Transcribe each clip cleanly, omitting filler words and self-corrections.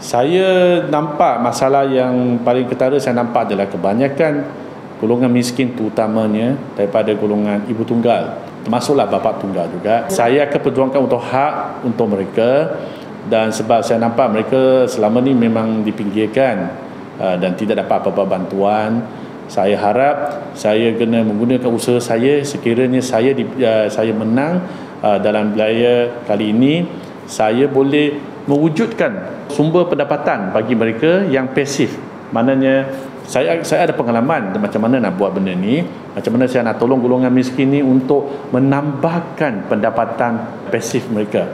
Saya nampak masalah yang paling ketara saya nampak adalah kebanyakan golongan miskin terutamanya daripada golongan ibu tunggal, termasuklah bapa tunggal juga. Saya akan perjuangkan untuk hak untuk mereka, dan sebab saya nampak mereka selama ni memang dipinggirkan dan tidak dapat apa-apa bantuan. Saya harap saya kena menggunakan usaha saya sekiranya saya menang dalam wilayah kali ini, saya boleh mewujudkan sumber pendapatan bagi mereka yang pasif. Maknanya saya ada pengalaman macam mana nak buat benda ni, macam mana saya nak tolong golongan miskin ni untuk menambahkan pendapatan pasif mereka.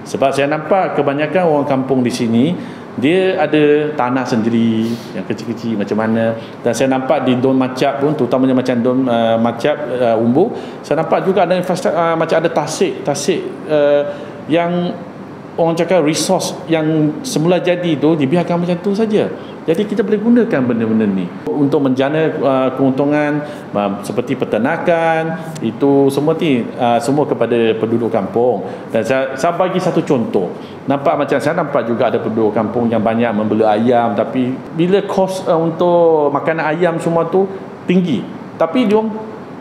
Sebab saya nampak kebanyakan orang kampung di sini dia ada tanah sendiri yang kecil-kecil macam mana, dan saya nampak di Don Macap pun, terutamanya macam Don Macap Umbu, saya nampak juga ada infrastruktur macam ada tasik yang orang cakap resource yang semula jadi tu dibiarkan macam tu saja. Jadi kita boleh gunakan benda-benda ni untuk menjana keuntungan seperti peternakan, itu semua kepada penduduk kampung. Dan saya bagi satu contoh. Saya nampak juga ada penduduk kampung yang banyak membeli ayam, tapi bila kos untuk makanan ayam semua tu tinggi, tapi diorang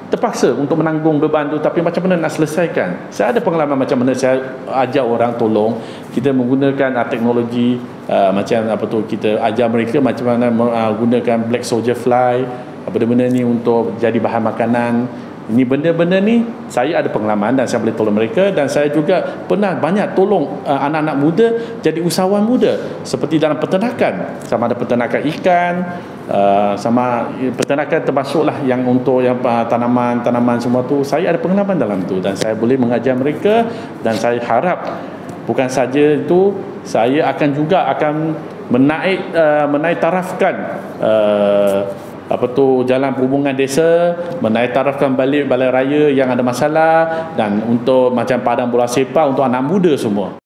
terpaksa untuk menanggung beban tu. Tapi macam mana nak selesaikan? Saya ada pengalaman macam mana saya ajak orang tolong, kita menggunakan teknologi kita ajar mereka macam mana menggunakan black soldier fly, benda-benda ni untuk jadi bahan makanan. Ini benda-benda ni saya ada pengalaman dan saya boleh tolong mereka. Dan saya juga pernah banyak tolong anak-anak muda jadi usahawan muda, seperti dalam peternakan, sama ada peternakan ikan, sama peternakan termasuklah yang untuk yang tanaman-tanaman semua tu. Saya ada pengalaman dalam tu dan saya boleh mengajar mereka. Dan saya harap bukan saja itu, saya akan menaik tarafkan jalan perhubungan desa, menaik tarafkan balik balai raya yang ada masalah, dan untuk macam padang bola sepak untuk anak muda semua.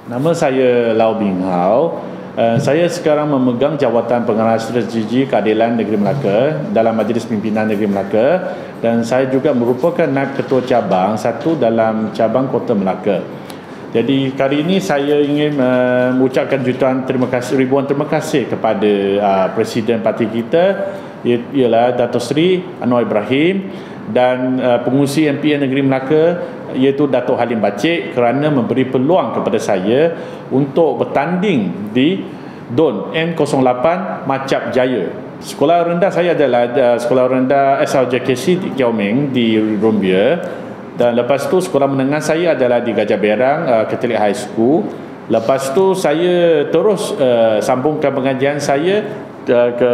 Nama saya Lau Bing Hao. Saya sekarang memegang jawatan pengarah strategi keadilan Negeri Melaka dalam Majlis Pimpinan Negeri Melaka, dan saya juga merupakan naib ketua cabang satu dalam cabang Kota Melaka. Jadi kali ini saya ingin mengucapkan ribuan terima kasih kepada Presiden parti kita, ialah Dato' Seri Anwar Ibrahim, dan pengurusi MPN Negeri Melaka iaitu Dato' Halim Bacik, kerana memberi peluang kepada saya untuk bertanding di DON N08 Macap Jaya. Sekolah rendah saya adalah Sekolah Rendah SRJKC di Kiau Meng di Rumbia. Dan lepas tu sekolah menengah saya adalah di Gajah Berang Catholic High School. Lepas tu saya terus sambungkan pengajian saya ke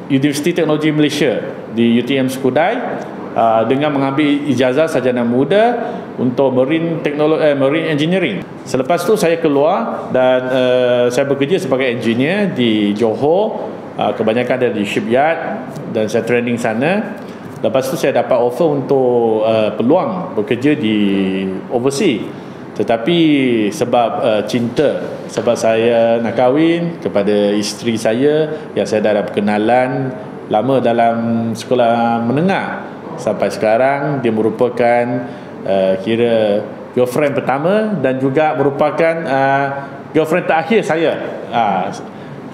Universiti Teknologi Malaysia di UTM Skudai dengan mengambil ijazah sarjana muda untuk marine engineering. Selepas tu saya keluar dan saya bekerja sebagai engineer di Johor, kebanyakan ada di shipyard, dan saya training sana. Lepas tu saya dapat offer untuk peluang bekerja di overseas. Tetapi sebab cinta, sebab saya nak kahwin kepada isteri saya yang saya dah ada perkenalan lama dalam sekolah menengah, sampai sekarang dia merupakan kira girlfriend pertama dan juga merupakan girlfriend terakhir saya.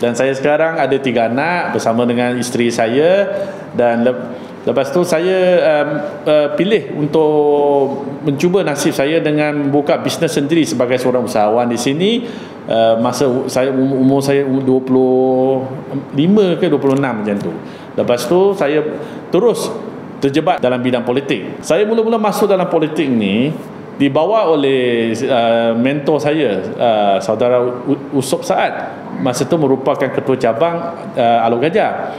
Dan saya sekarang ada 3 anak bersama dengan isteri saya. Dan lepas tu saya pilih untuk mencuba nasib saya dengan membuka bisnes sendiri sebagai seorang usahawan di sini. Masa saya umur saya 25 ke 26 macam tu. Lepas tu saya terus terjebak dalam bidang politik. Saya mula-mula masuk dalam politik ni dibawa oleh mentor saya, saudara Usop Saad. Masa tu merupakan ketua cabang Alor Gajah.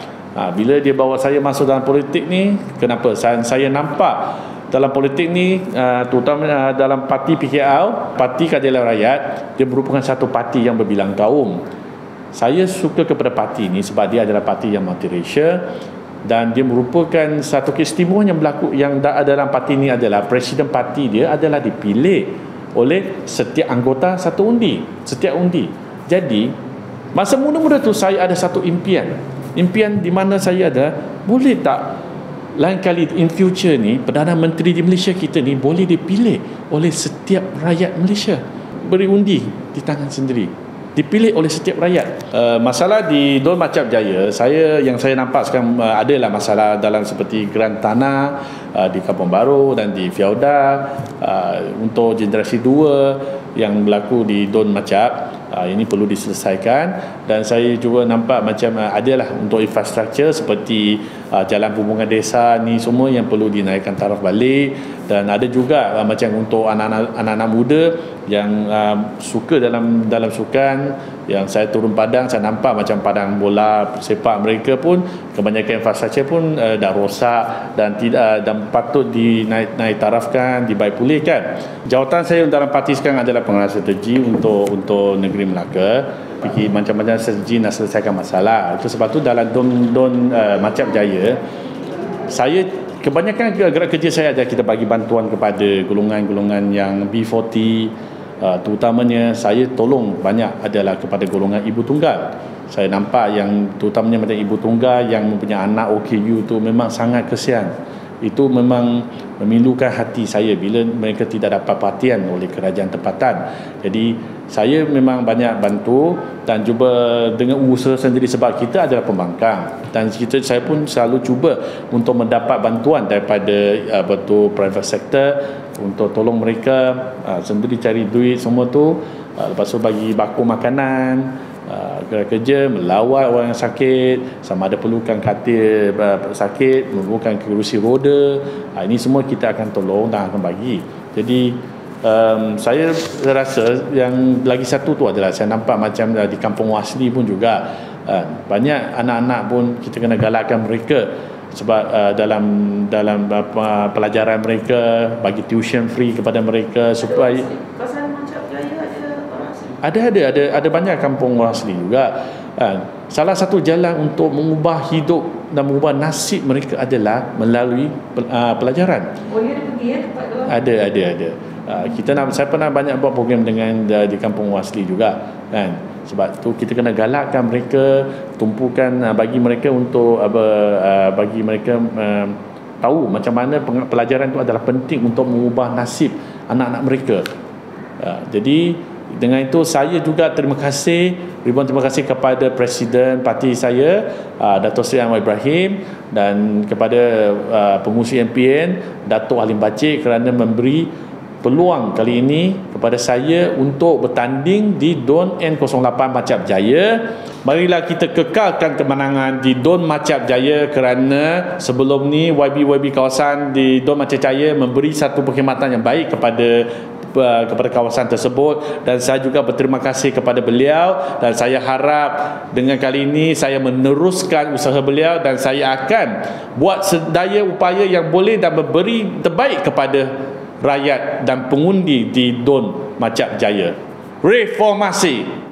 Bila dia bawa saya masuk dalam politik ni, kenapa? Saya nampak dalam politik ni, terutama dalam parti PKR, Parti Keadilan Rakyat, dia merupakan satu parti yang berbilang kaum. Saya suka kepada parti ni sebab dia adalah parti yang multiracial, dan dia merupakan satu keistimewaan yang berlaku yang dalam parti ni adalah presiden parti dia adalah dipilih oleh setiap anggota setiap undi. Jadi masa muda-muda tu saya ada satu impian di mana saya ada, boleh tak lain kali in future ni Perdana Menteri di Malaysia kita ni boleh dipilih oleh setiap rakyat Malaysia. beri undi di tangan sendiri, dipilih oleh setiap rakyat. Masalah di Don Macap Jaya, yang saya nampak sekarang adalah masalah dalam seperti geran tanah di Kampung Baru dan di Fiauda untuk generasi 2 yang berlaku di Don Macap. Ini perlu diselesaikan, dan saya juga nampak macam adalah untuk infrastruktur seperti jalan hubungan desa ni semua yang perlu dinaikkan taraf balik, dan ada juga macam untuk anak-anak muda yang suka dalam sukan, yang saya turun padang, saya nampak macam padang bola sepak mereka pun kebanyakan infrastruktur pun dah rosak dan tidak, dan patut dinaik tarafkan, dibaik pulihkan. Jawatan saya dalam parti sekarang adalah pengarah strategi untuk negeri Melaka, fikir macam-macam strategi nak selesaikan masalah. Itu sebab tu dalam Don Macap Jaya, saya kebanyakan gerak kerja saya adalah kita bagi bantuan kepada golongan-golongan yang B40, terutamanya saya tolong banyak adalah kepada golongan ibu tunggal. Saya nampak yang terutamanya macam ibu tunggal yang mempunyai anak OKU tu memang sangat kesian. Itu memang memilukan hati saya bila mereka tidak dapat perhatian oleh kerajaan tempatan. Jadi saya memang banyak bantu dan cuba dengan usaha sendiri, sebab kita adalah pembangkang, dan saya pun selalu cuba untuk mendapat bantuan daripada private sector untuk tolong mereka sendiri cari duit semua tu. Lepas tu bagi baku makanan, gerak kerja, melawat orang yang sakit, sama ada perlukan katil sakit, perlukan kerusi roda, ini semua kita akan tolong dan akan bagi. Jadi saya rasa yang lagi satu tu adalah saya nampak macam di Kampung Wasli pun juga banyak anak-anak pun kita kena galakkan mereka, sebab dalam pelajaran mereka, bagi tuition free kepada mereka supaya ada banyak kampung orang asli juga. Salah satu jalan untuk mengubah hidup dan mengubah nasib mereka adalah melalui pelajaran. Oh, ya, pergi ya tempat tu. Ada. Saya pernah banyak buat program dengan di kampung asli juga, kan. Sebab tu kita kena galakkan mereka, tumpukan bagi mereka untuk bagi mereka tahu macam mana pelajaran itu adalah penting untuk mengubah nasib anak-anak mereka. Jadi dengan itu saya juga terima kasih kepada Presiden parti saya, Dato' Seri Anwar Ibrahim, dan kepada pengurusi MPN Dato' Halim Bacik kerana memberi peluang kali ini kepada saya untuk bertanding di Don N08 Macap Jaya. Marilah kita kekalkan kemenangan di Don Macap Jaya, kerana sebelum ni YB kawasan di Don Macap Jaya memberi satu perkhidmatan yang baik kepada kawasan tersebut, dan saya juga berterima kasih kepada beliau, dan saya harap dengan kali ini saya meneruskan usaha beliau, dan saya akan buat sedaya upaya yang boleh dan memberi terbaik kepada rakyat dan pengundi di Don Macap Jaya. Reformasi.